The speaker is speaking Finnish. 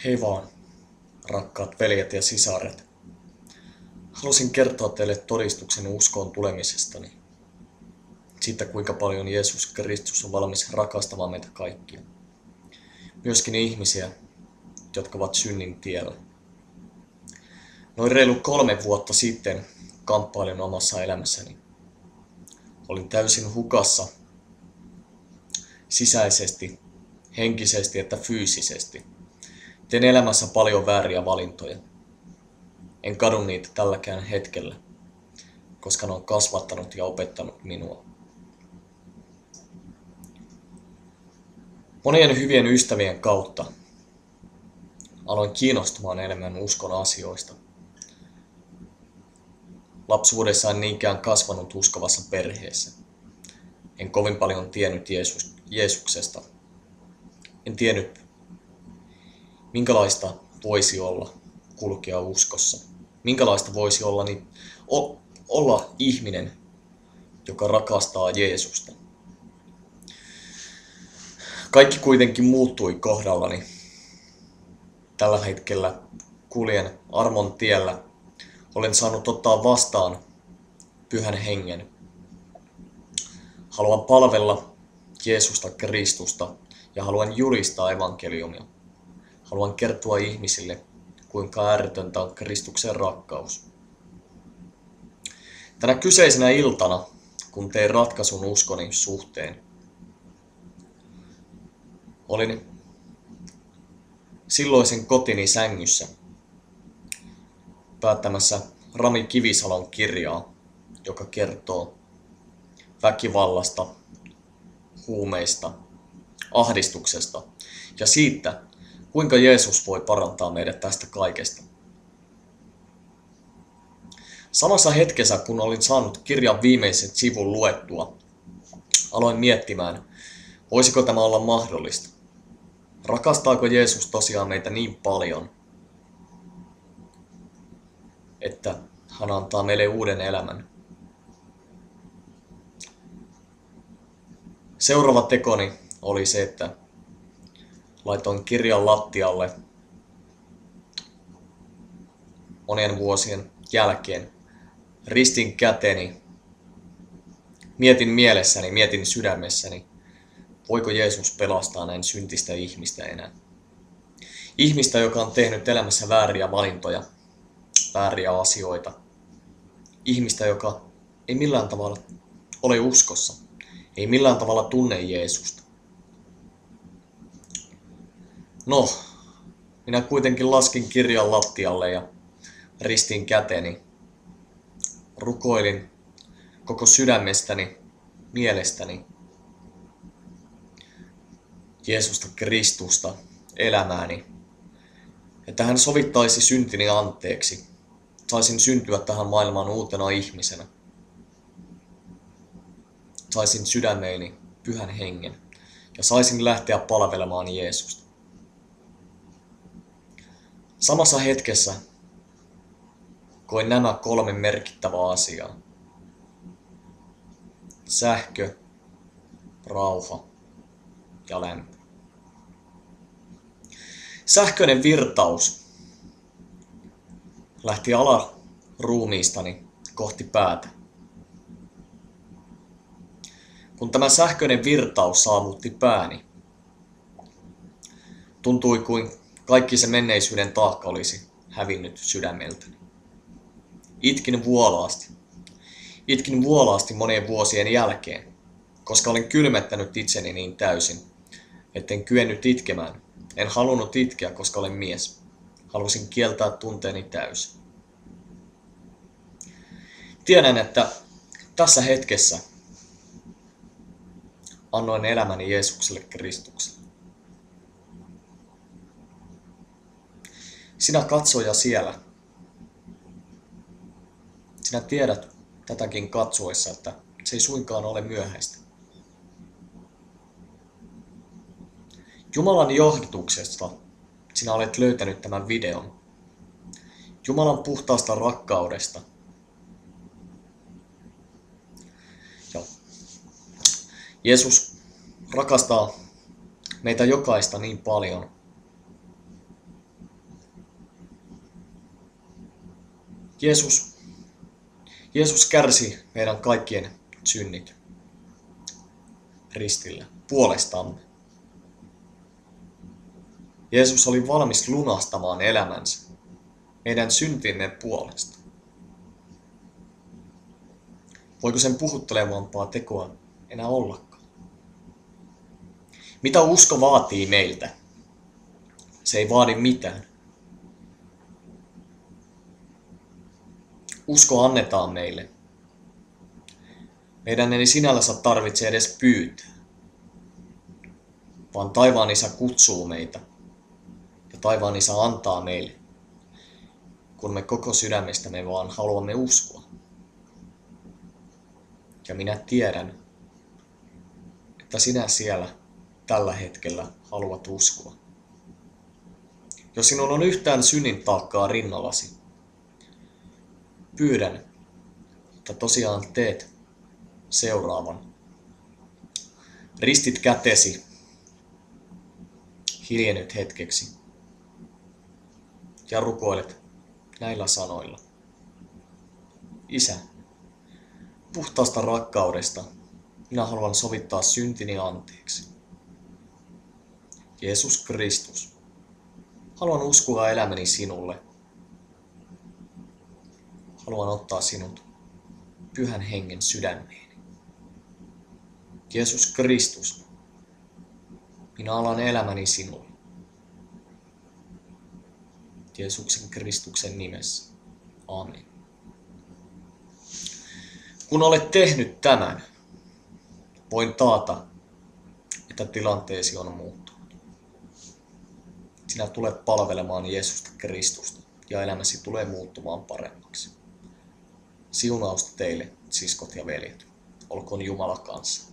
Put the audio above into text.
Hei vaan, rakkaat veljet ja sisaret. Halusin kertoa teille todistuksen uskoon tulemisestani. Siitä, kuinka paljon Jeesus Kristus on valmis rakastamaan meitä kaikkia. Myöskin ihmisiä, jotka ovat synnin tiellä. Noin reilu 3 vuotta sitten kamppailin omassa elämässäni. Olin täysin hukassa sisäisesti, henkisesti että fyysisesti. Tein elämässä paljon vääriä valintoja. En kadu niitä tälläkään hetkellä, koska ne on kasvattanut ja opettanut minua. Monien hyvien ystävien kautta aloin kiinnostumaan enemmän uskon asioista. Lapsuudessa en niinkään kasvanut uskovassa perheessä. En kovin paljon tiennyt Jeesuksesta. En tiennyt, minkälaista voisi olla kulkea uskossa. Minkälaista voisi olla ihminen, joka rakastaa Jeesusta. Kaikki kuitenkin muuttui kohdallani. Tällä hetkellä kuljen armon tiellä. Olen saanut ottaa vastaan Pyhän Hengen. Haluan palvella Jeesusta Kristusta ja haluan julistaa evankeliumia. Haluan kertoa ihmisille, kuinka ääretöntä on Kristuksen rakkaus. Tänä kyseisenä iltana, kun tein ratkaisun uskoni suhteen, olin silloisen kotini sängyssä päättämässä Rami Kivisalon kirjaa, joka kertoo väkivallasta, huumeista, ahdistuksesta ja siitä, kuinka Jeesus voi parantaa meidät tästä kaikesta. Samassa hetkessä, kun olin saanut kirjan viimeiset sivun luettua, aloin miettimään, voisiko tämä olla mahdollista. Rakastaako Jeesus tosiaan meitä niin paljon, että hän antaa meille uuden elämän? Seuraava tekoni oli se, että laitoin kirjan lattialle monien vuosien jälkeen, ristin käteni, mietin mielessäni, mietin sydämessäni, voiko Jeesus pelastaa näin syntistä ihmistä enää. Ihmistä, joka on tehnyt elämässä vääriä valintoja, vääriä asioita. Ihmistä, joka ei millään tavalla ole uskossa, ei millään tavalla tunne Jeesusta. No, minä kuitenkin laskin kirjan lattialle ja ristin käteni. Rukoilin koko sydämestäni, mielestäni Jeesusta Kristusta elämääni, että hän sovittaisi syntini anteeksi. Saisin syntyä tähän maailmaan uutena ihmisenä. Saisin sydämeeni Pyhän Hengen ja saisin lähteä palvelemaan Jeesusta. Samassa hetkessä koin nämä 3 merkittävää asiaa. Sähkö, rauha ja lämpö. Sähköinen virtaus lähti alaruumiistani kohti päätä. Kun tämä sähköinen virtaus saavutti pääni, tuntui kuin kaikki se menneisyyden taakka olisi hävinnyt sydämeltäni. Itkin vuolaasti. Itkin vuolaasti monien vuosien jälkeen, koska olin kylmettänyt itseni niin täysin, etten kyennyt itkemään. En halunnut itkeä, koska olen mies. Halusin kieltää tunteeni täysin. Tiedän, että tässä hetkessä annoin elämäni Jeesukselle Kristukselle. Sinä katsoja siellä. Sinä tiedät tätäkin katsoessa, että se ei suinkaan ole myöhäistä. Jumalan johdatuksesta sinä olet löytänyt tämän videon. Jumalan puhtaasta rakkaudesta. Ja Jeesus rakastaa meitä jokaista niin paljon, Jeesus kärsi meidän kaikkien synnit ristillä puolestamme. Jeesus oli valmis lunastamaan elämänsä meidän syntimme puolesta. Voiko sen puhuttelevampaa tekoa enää ollakaan? Mitä usko vaatii meiltä? Se ei vaadi mitään. Usko annetaan meille. Meidän ei sinällänsä tarvitse edes pyytää, vaan taivaan Isä kutsuu meitä ja taivaan Isä antaa meille, kun me koko sydämestämme vaan haluamme uskoa. Ja minä tiedän, että sinä siellä tällä hetkellä haluat uskoa. Jos sinulla on yhtään synnin taakkaa rinnallasi, pyydän, että tosiaan teet seuraavan. Ristit kätesi, hiljennyt hetkeksi ja rukoilet näillä sanoilla. Isä, puhtaasta rakkaudesta minä haluan sovittaa syntini anteeksi. Jeesus Kristus, haluan uskoa elämäni sinulle. Haluan ottaa sinut Pyhän Hengen sydämeeni. Jeesus Kristus, minä alan elämäni sinulle. Jeesuksen Kristuksen nimessä. Aamen. Kun olet tehnyt tämän, voin taata, että tilanteesi on muuttunut. Sinä tulet palvelemaan Jeesusta Kristusta ja elämäsi tulee muuttumaan paremmaksi. Siunausta teille, siskot ja veljet. Olkoon Jumala kanssa.